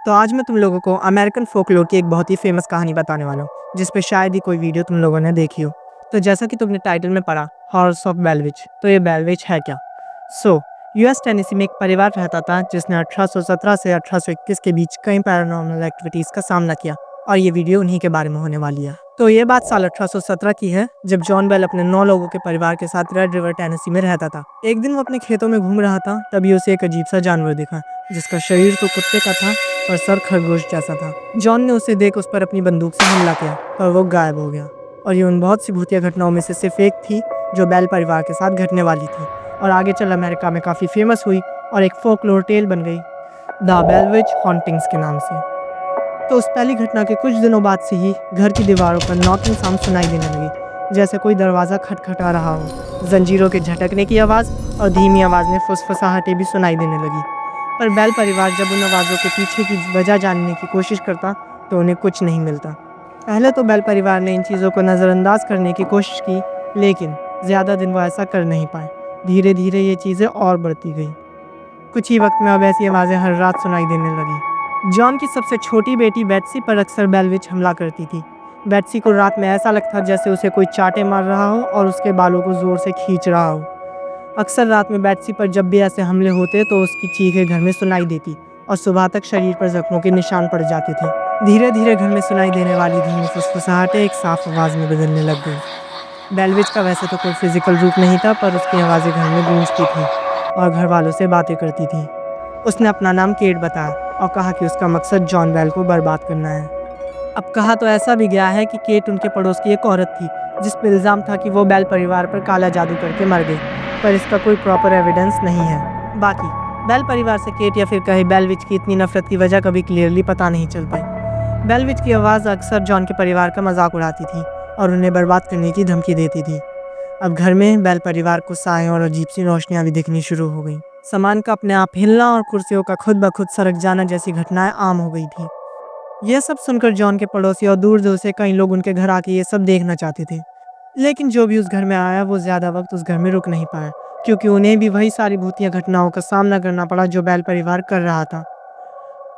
तो आज मैं तुम लोगों को अमेरिकन फोकलोर की एक बहुत ही फेमस कहानी बताने वाला हूँ, जिस पे शायद ही कोई वीडियो तुम लोगों ने देखी हो। तो जैसा कि तुमने टाइटल में पढ़ा, हॉर्स ऑफ बेलविच, तो ये बेलविच है क्या? यूएस टेनेसी में एक परिवार रहता था जिसने 1817 से 1821 के बीच कई पैरानॉर्मल एक्टिविटीज़ का सामना किया, और ये वीडियो उन्हीं के बारे में होने वाली है। तो ये बात साल 1817 की है, जब जॉन बेल अपने 9 लोगों के परिवार के साथ रेड रिवर टेनेसी में रहता था। एक दिन वो अपने खेतों में घूम रहा था, तभी उसे एक अजीब सा जानवर दिखा, जिसका शरीर तो कुत्ते का था और सर खरगोश जैसा था। जॉन ने उसे देख उस पर अपनी बंदूक से हमला किया, पर वो गायब हो गया। और ये उन बहुत सी भूतिया घटनाओं में से सिर्फ एक थी जो बेल परिवार के साथ घटने वाली थी, और आगे चल अमेरिका में काफ़ी फेमस हुई और एक फोकलोर टेल बन गई, द बेलविच हॉन्टिंग्स के नाम से। तो उस पहली घटना के कुछ दिनों बाद से ही घर की दीवारों पर नॉकिंग साउंड सुनाई देने लगी, जैसे कोई दरवाज़ा खटखटा रहा हो। जंजीरों के झटकने की आवाज़ और धीमी आवाज़ में फुसफुसाहटें भी सुनाई देने लगी। पर बेल परिवार जब उन आवाज़ों के पीछे की वजह जानने की कोशिश करता तो उन्हें कुछ नहीं मिलता। पहले तो बेल परिवार ने इन चीज़ों को नज़रअंदाज करने की कोशिश की, लेकिन ज़्यादा दिन वो ऐसा कर नहीं पाए। धीरे धीरे ये चीज़ें और बढ़ती गई। कुछ ही वक्त में अब ऐसी आवाज़ें हर रात सुनाई देने लगी। जॉन की सबसे छोटी बेटी बेट्सी पर अक्सर बेलविच हमला करती थी। बेट्सी को रात में ऐसा लगता जैसे उसे कोई चांटे मार रहा हो और उसके बालों को ज़ोर से खींच रहा हो। अक्सर रात में बेट्सी पर जब भी ऐसे हमले होते तो उसकी चीखें घर में सुनाई देती और सुबह तक शरीर पर जख्मों के निशान पड़ जाते थे। धीरे धीरे घर में सुनाई देने वाली धीमी फुसफुसाहटें एक साफ आवाज़ में बदलने लग गई। बेलविच का वैसे तो कोई फिजिकल रूप नहीं था, पर उसकी आवाज़ें घर में गूंजती थी और घर वालों से बातें करती थी। उसने अपना नाम केट बताया और कहा कि उसका मकसद जॉन बेल को बर्बाद करना है। अब कहा तो ऐसा भी गया है कि केट उनके पड़ोस की एक औरत थी, जिस पर इल्ज़ाम था कि वो बेल परिवार पर काला जादू करके मर गई, पर इसका कोई प्रॉपर एविडेंस नहीं है। बाकी बेल परिवार से केट या फिर कहे बेलविच की इतनी नफरत की वजह कभी क्लियरली पता नहीं चल पाई। बेलविच की आवाज़ अक्सर जॉन के परिवार का मजाक उड़ाती थी और उन्हें बर्बाद करने की धमकी देती थी। अब घर में बेल परिवार को साएं और अजीब सी रोशनियां भी दिखनी शुरू हो गई। सामान का अपने आप हिलना और कुर्सियों का खुद ब खुद सरक जाना जैसी घटनाएं आम हो गई थी। यह सब सुनकर जॉन के पड़ोसी और दूर दूर से कई लोग उनके घर आके ये सब देखना चाहते थे, लेकिन जो भी उस घर में आया वो ज़्यादा वक्त उस घर में रुक नहीं पाया, क्योंकि उन्हें भी वही सारी भूतिया घटनाओं का सामना करना पड़ा जो बेल परिवार कर रहा था।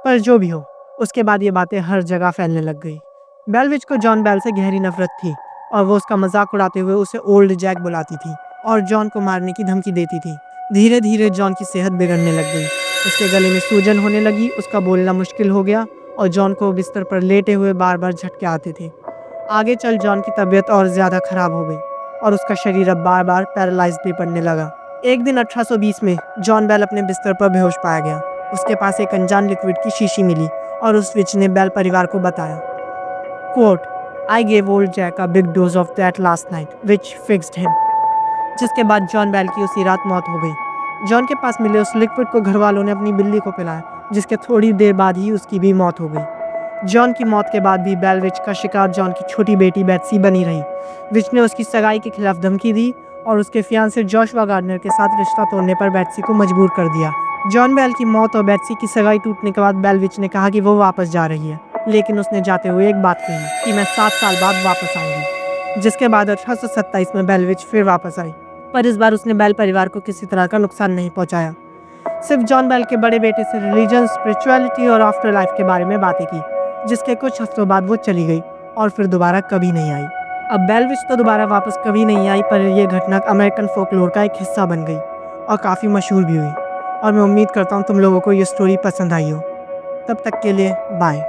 पर जो भी हो, उसके बाद ये बातें हर जगह फैलने लग गई। बेलविच को जॉन बेल से गहरी नफरत थी और वो उसका मजाक उड़ाते हुए उसे ओल्ड जैक बुलाती थी और जॉन को मारने की धमकी देती थी। धीरे धीरे जॉन की सेहत बिगड़ने लग गई। उसके गले में सूजन होने लगी, उसका बोलना मुश्किल हो गया और जॉन को बिस्तर पर लेटे हुए बार बार झटके आते थे। आगे चल जॉन की तबीयत और ज़्यादा खराब हो गई और उसका शरीर अब बार बार पैरालाइज भी पड़ने लगा। एक दिन 1820 में जॉन बेल अपने बिस्तर पर बेहोश पाया गया। उसके पास एक अनजान लिक्विड की शीशी मिली और उस विच ने बेल परिवार को बताया, quote, I gave old Jack a big dose of that last night which fixed him. जिसके बाद जॉन बेल की उसी रात मौत हो गई। जॉन के पास मिले उस लिक्विड को घर वालों ने अपनी बिल्ली को पिलाया, जिसके थोड़ी देर बाद ही उसकी भी मौत हो गई। जॉन की मौत के बाद भी बेलविच का शिकार जॉन की छोटी बेटी बेट्सी बनी रही। विच ने उसकी सगाई के खिलाफ धमकी दी और उसके फियांसे जोशुआ गार्डनर के साथ रिश्ता तोड़ने पर बेट्सी को मजबूर कर दिया। जॉन बेल की मौत और बेट्सी की सगाई टूटने के बाद बेलविच ने कहा कि वो वापस जा रही है, लेकिन उसने जाते हुए एक बात कही कि मैं 7 साल बाद वापस आऊंगी। जिसके बाद 1827 में बेलविच फिर वापस आई, पर इस बार उसने बेल परिवार को किसी तरह का नुकसान नहीं पहुंचाया। सिर्फ जॉन बेल के बड़े बेटे से रिलीजन, स्पिरिचुअलिटी और आफ्टर लाइफ के बारे में बातें की, जिसके कुछ हफ्तों बाद वो चली गई और फिर दोबारा कभी नहीं आई। अब बेलविच तो दोबारा वापस कभी नहीं आई, पर यह घटना अमेरिकन फोकलोर का एक हिस्सा बन गई और काफ़ी मशहूर भी हुई। और मैं उम्मीद करता हूँ तुम लोगों को ये स्टोरी पसंद आई हो। तब तक के लिए बाय।